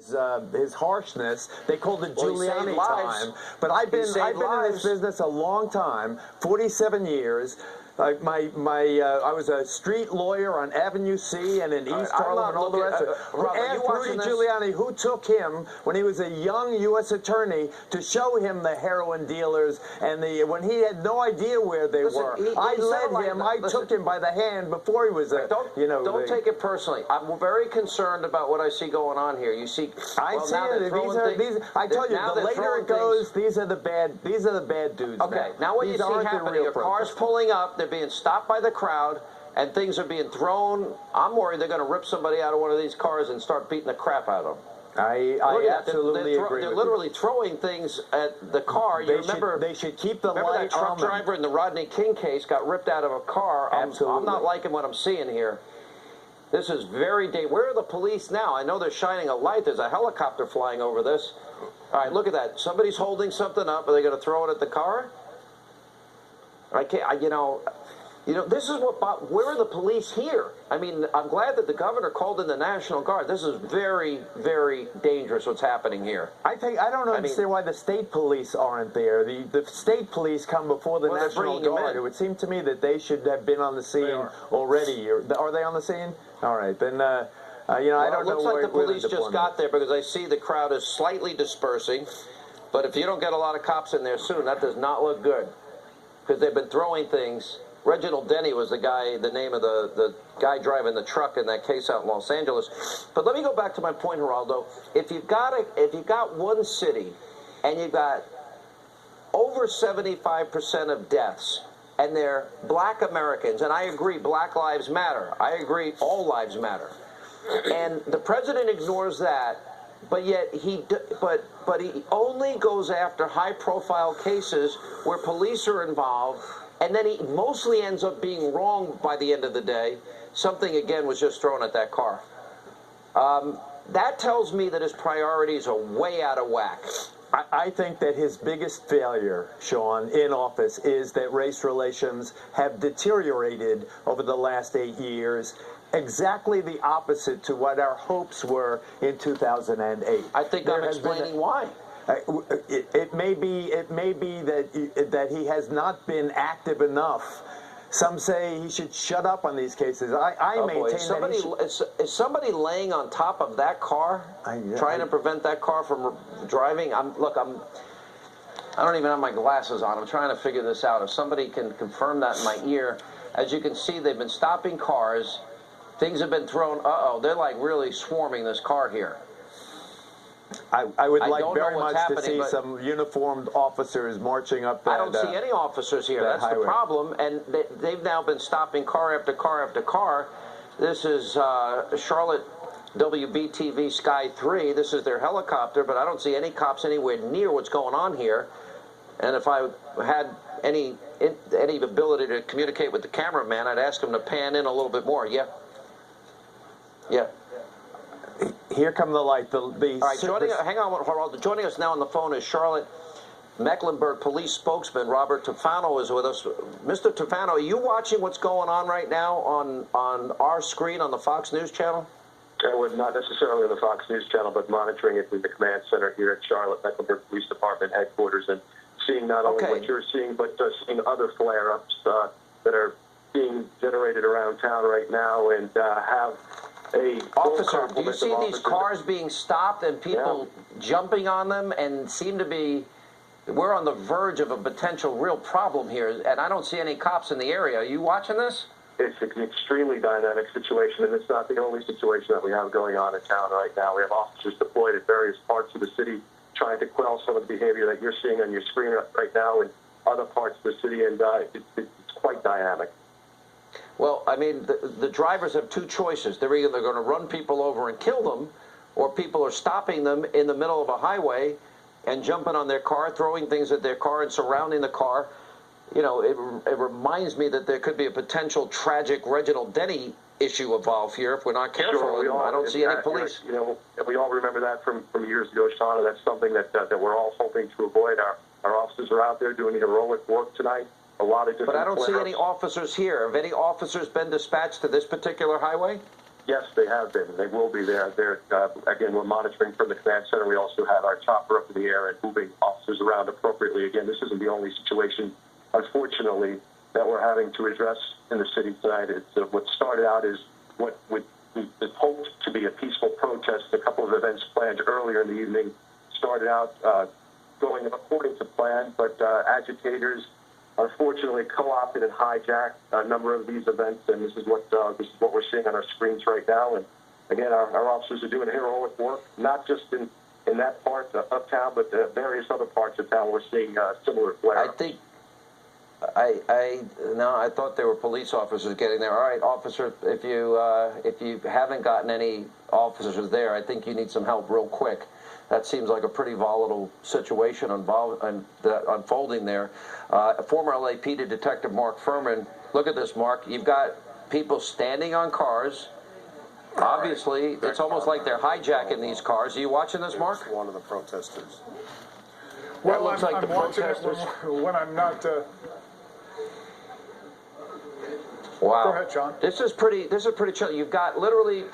his harshness. They called it Giuliani time. But I've been in this business a long time, 47 years. I was a street lawyer on Avenue C and in East Harlem and all the rest of it. Ask Rudy Giuliani who took him when he was a young U.S. attorney to show him the heroin dealers and when he had no idea where they were. I led him. I took him by the hand before he was a. Don't take it personally. I'm very concerned about what I see going on here. You see, I tell you, the later it goes, these are the bad dudes. Okay, now what you see happening are cars pulling up. They're being stopped by the crowd, and things are being thrown. I'm worried they're going to rip somebody out of one of these cars and start beating the crap out of them. I absolutely agree. They're literally throwing things at the car. They should keep the light on them. Remember that truck driver in the Rodney King case got ripped out of a car? Absolutely. I'm not liking what I'm seeing here. This is very dangerous. Where are the police now? I know they're shining a light. There's a helicopter flying over this. All right, look at that. Somebody's holding something up. Are they going to throw it at the car? I can't. This is what. Where are the police here? I mean, I'm glad that the governor called in the National Guard. This is very, very dangerous. What's happening here? I don't understand why the state police aren't there. The state police come before the National Guard. It would seem to me that they should have been on the scene already. Are they on the scene? All right, then. I don't know. It looks like the police just got there because I see the crowd is slightly dispersing. But if you don't get a lot of cops in there soon, that does not look good because they've been throwing things. Reginald Denny was the name of the guy driving the truck in that case out in Los Angeles. But let me go back to my point, Geraldo. If you've got one city and you've got over 75% of deaths and they're black Americans, and I agree, black lives matter. I agree, all lives matter. And the president ignores that, but yet he only goes after high-profile cases where police are involved. And then he mostly ends up being wrong by the end of the day. Something, again, was just thrown at that car. That tells me that his priorities are way out of whack. I think that his biggest failure, Sean, in office is that race relations have deteriorated over the last 8 years. Exactly the opposite to what our hopes were in 2008. I think I'm explaining why. It may be that he has not been active enough. Some say he should shut up on these cases. I maintain that is somebody laying on top of that car, trying to prevent that car from driving? I don't even have my glasses on. I'm trying to figure this out. If somebody can confirm that in my ear, as you can see, they've been stopping cars. Things have been thrown. They're like really swarming this car here. I would like very much to see some uniformed officers marching up that. I don't see any officers here. That's the problem. And they've now been stopping car after car after car. This is Charlotte WBTV Sky 3. This is their helicopter, but I don't see any cops anywhere near what's going on here. And if I had any ability to communicate with the cameraman, I'd ask him to pan in a little bit more. Yeah. Yeah. Here come the light. All right, hang on, Geraldo. Joining us now on the phone is Charlotte Mecklenburg Police spokesman Robert Tufano is with us. Mr. Tufano, are you watching what's going on right now on our screen on the Fox News channel? Well, not necessarily on the Fox News channel, but monitoring it with the command center here at Charlotte Mecklenburg Police Department headquarters and seeing not only what you're seeing, but seeing other flare-ups that are being generated around town right now and have Officer, do you see these cars being stopped and people jumping on them and seem to be, we're on the verge of a potential real problem here, and I don't see any cops in the area. Are you watching this? It's an extremely dynamic situation, and it's not the only situation that we have going on in town right now. We have officers deployed at various parts of the city trying to quell some of the behavior that you're seeing on your screen right now in other parts of the city, and it's quite dynamic. Well, I mean, the drivers have two choices. They're either going to run people over and kill them, or people are stopping them in the middle of a highway and jumping on their car, throwing things at their car and surrounding the car. You know, it reminds me that there could be a potential tragic Reginald Denny issue involved here if we're not careful. Sure, I don't see any police. You know, we all remember that from years ago, Sean, and that's something that we're all hoping to avoid. Our officers are out there doing heroic work tonight. A lot of different But I don't see any officers here. Have any officers been dispatched to this particular highway? Yes, they have been, and they will be there. Again, we're monitoring from the command center. We also have our chopper up in the air and moving officers around appropriately. Again, this isn't the only situation, unfortunately, that we're having to address in the city tonight. What started out is what we hoped to be a peaceful protest. A couple of events planned earlier in the evening started out going according to plan, but agitators unfortunately co-opted and hijacked a number of these events, and this is what we're seeing on our screens right now. And again, our officers are doing heroic work, not just in that part of town, but various other parts of town. We're seeing similar flare-ups. I thought there were police officers getting there. All right, officer, if you haven't gotten any officers there, I think you need some help real quick. That seems like a pretty volatile situation unfolding there. Former LAPD Detective Mark Furman, look at this, Mark. You've got people standing on cars. Obviously, it's almost like they're hijacking these cars. Are you watching this, Mark? One of the protesters. Well, looks like I'm the watching protesters. it when I'm not. Wow. Go ahead, John. This is pretty chill. You've got literally.